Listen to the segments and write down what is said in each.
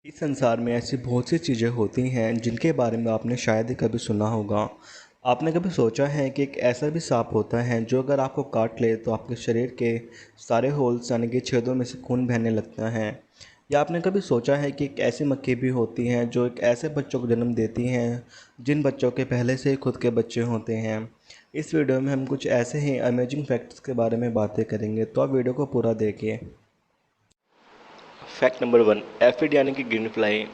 इस संसार में ऐसी बहुत सी चीज़ें होती हैं जिनके बारे में आपने शायद ही कभी सुना होगा। आपने कभी सोचा है कि एक ऐसा भी सांप होता है जो अगर आपको काट ले तो आपके शरीर के सारे होल्स यानी कि छेदों में से खून बहने लगता है। या आपने कभी सोचा है कि एक ऐसी मक्खी भी होती हैं जो एक ऐसे बच्चों को जन्म देती हैं जिन बच्चों के पहले से ही खुद के बच्चे होते हैं। इस वीडियो में हम कुछ ऐसे ही अमेजिंग फैक्ट्स के बारे में बातें करेंगे, तो आप वीडियो को पूरा देखिए। फैक्ट नंबर 1, एफिड यानी कि ग्रीन फ्लाई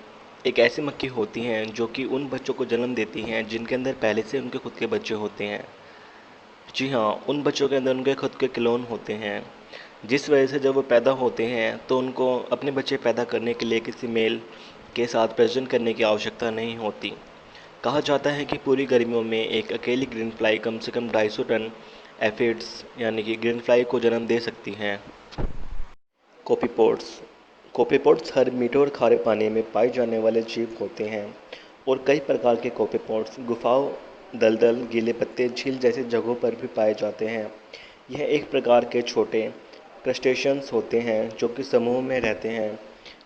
एक ऐसी मक्खी होती हैं जो कि उन बच्चों को जन्म देती हैं जिनके अंदर पहले से उनके खुद के बच्चे होते हैं। जी हाँ, उन बच्चों के अंदर उनके खुद के क्लोन होते हैं, जिस वजह से जब वो पैदा होते हैं तो उनको अपने बच्चे पैदा करने के लिए किसी मेल के साथ प्रजनन करने की आवश्यकता नहीं होती। कहा जाता है कि पूरी गर्मियों में एक अकेली ग्रीन फ्लाई कम से कम 250 टन एफिड्स यानी कि ग्रीन फ्लाई को जन्म दे सकती हैं। कोपीपोड्स कोपीपोड्स हर मीठे और खारे पानी में पाए जाने वाले जीव होते हैं और कई प्रकार के कोपीपोड्स गुफाओं, दलदल, गीले पत्ते, झील जैसी जगहों पर भी पाए जाते हैं। यह एक प्रकार के छोटे क्रस्टेशियंस होते हैं जो कि समूह में रहते हैं।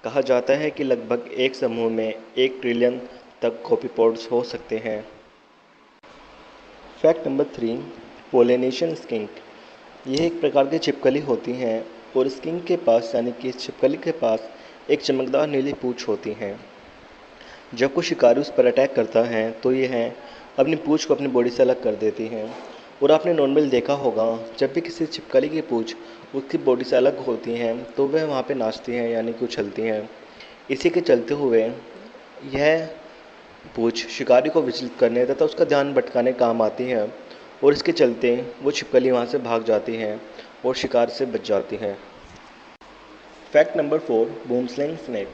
कहा जाता है कि लगभग एक समूह में 1 ट्रिलियन तक कोपीपोड्स हो सकते हैं। फैक्ट नंबर 3, पोलिनेशियन स्किंक यह एक प्रकार की छिपकली होती हैं और स्किंक के पास यानी कि इस छिपकली के पास एक चमकदार नीली पूंछ होती है। जब कोई शिकारी उस पर अटैक करता है तो यह अपनी पूंछ को अपनी बॉडी से अलग कर देती है। और आपने नॉर्मल देखा होगा, जब भी किसी छिपकली की पूंछ उसकी बॉडी से अलग होती हैं तो वह वहाँ पे नाचती हैं यानी कि उछलती हैं। इसी के चलते हुए यह पूंछ शिकारी को विचलित करने तथा उसका ध्यान भटकाने काम आती है और इसके चलते वो छिपकली वहाँ से भाग जाती है और शिकार से बच जाती है। फैक्ट नंबर 4, बूमस्लैंग स्नेक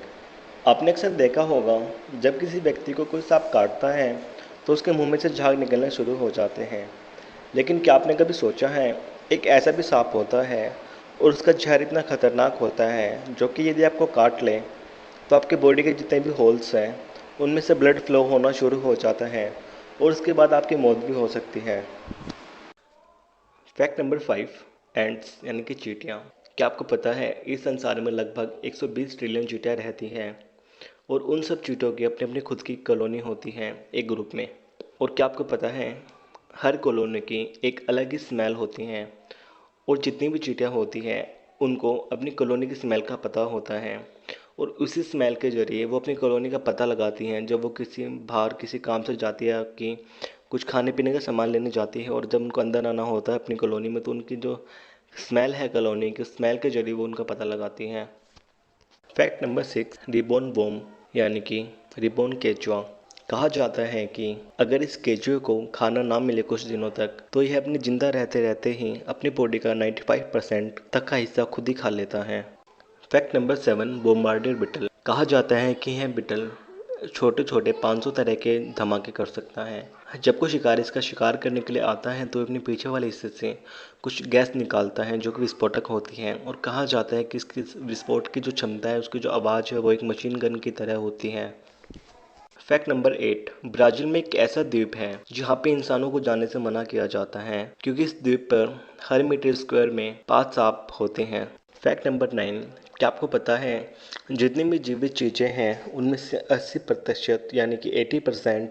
आपने अक्सर देखा होगा, जब किसी व्यक्ति को कोई सांप काटता है तो उसके मुंह में से झाग निकलने शुरू हो जाते हैं। लेकिन क्या आपने कभी सोचा है, एक ऐसा भी सांप होता है और उसका जहर इतना खतरनाक होता है जो कि यदि आपको काट ले तो आपके बॉडी के जितने भी होल्स हैं उनमें से ब्लड फ्लो होना शुरू हो जाता है और उसके बाद आपकी मौत भी हो सकती है। फैक्ट नंबर 5, एंट्स यानी कि चींटियाँ। क्या आपको पता है इस संसार में लगभग 120 ट्रिलियन चींटियाँ रहती हैं और उन सब चींटियों की अपनी अपनी खुद की कॉलोनी होती है एक ग्रुप में। और क्या आपको पता है हर कॉलोनी की एक अलग ही स्मेल होती है और जितनी भी चींटियाँ होती हैं उनको अपनी कॉलोनी की स्मेल का पता होता है और उसी स्मेल के ज़रिए वो अपनी कॉलोनी का पता लगाती हैं जब वो किसी बाहर किसी काम से जाती है कि कुछ खाने पीने का सामान लेने जाती है। और जब उनको अंदर आना होता है अपनी कॉलोनी में तो उनकी जो स्मेल है कॉलोनी की स्मेल के ज़रिए वो उनका पता लगाती हैं। फैक्ट नंबर 6, रिबोन वोम यानी कि रिबोन केचुआ। कहा जाता है कि अगर इस केचुए को खाना ना मिले कुछ दिनों तक तो यह अपने जिंदा रहते रहते ही अपनी बॉडी का 95% तक का हिस्सा खुद ही खा लेता है। Fact number 7, bombardier beetle. कहा जाता है कि यह बिटल छोटे छोटे 500 तरह के धमाके कर सकता है। जब कोई शिकारी इसका शिकार करने के लिए आता है तो अपने पीछे वाले हिस्से से कुछ गैस निकालता है जो कि विस्फोटक होती है और कहा जाता है कि इसकी विस्फोट की जो क्षमता है, उसकी जो आवाज़ है वो एक मशीन गन की तरह होती है। फैक्ट नंबर 8, ब्राज़ील में एक ऐसा द्वीप है जहाँ पे इंसानों को जाने से मना किया जाता है क्योंकि इस द्वीप पर हर मीटर स्क्वायर में 5 सांप होते हैं। फैक्ट नंबर 9, क्या आपको पता है जितनी भी जीवित चीज़ें हैं उनमें से 80% यानी कि 80%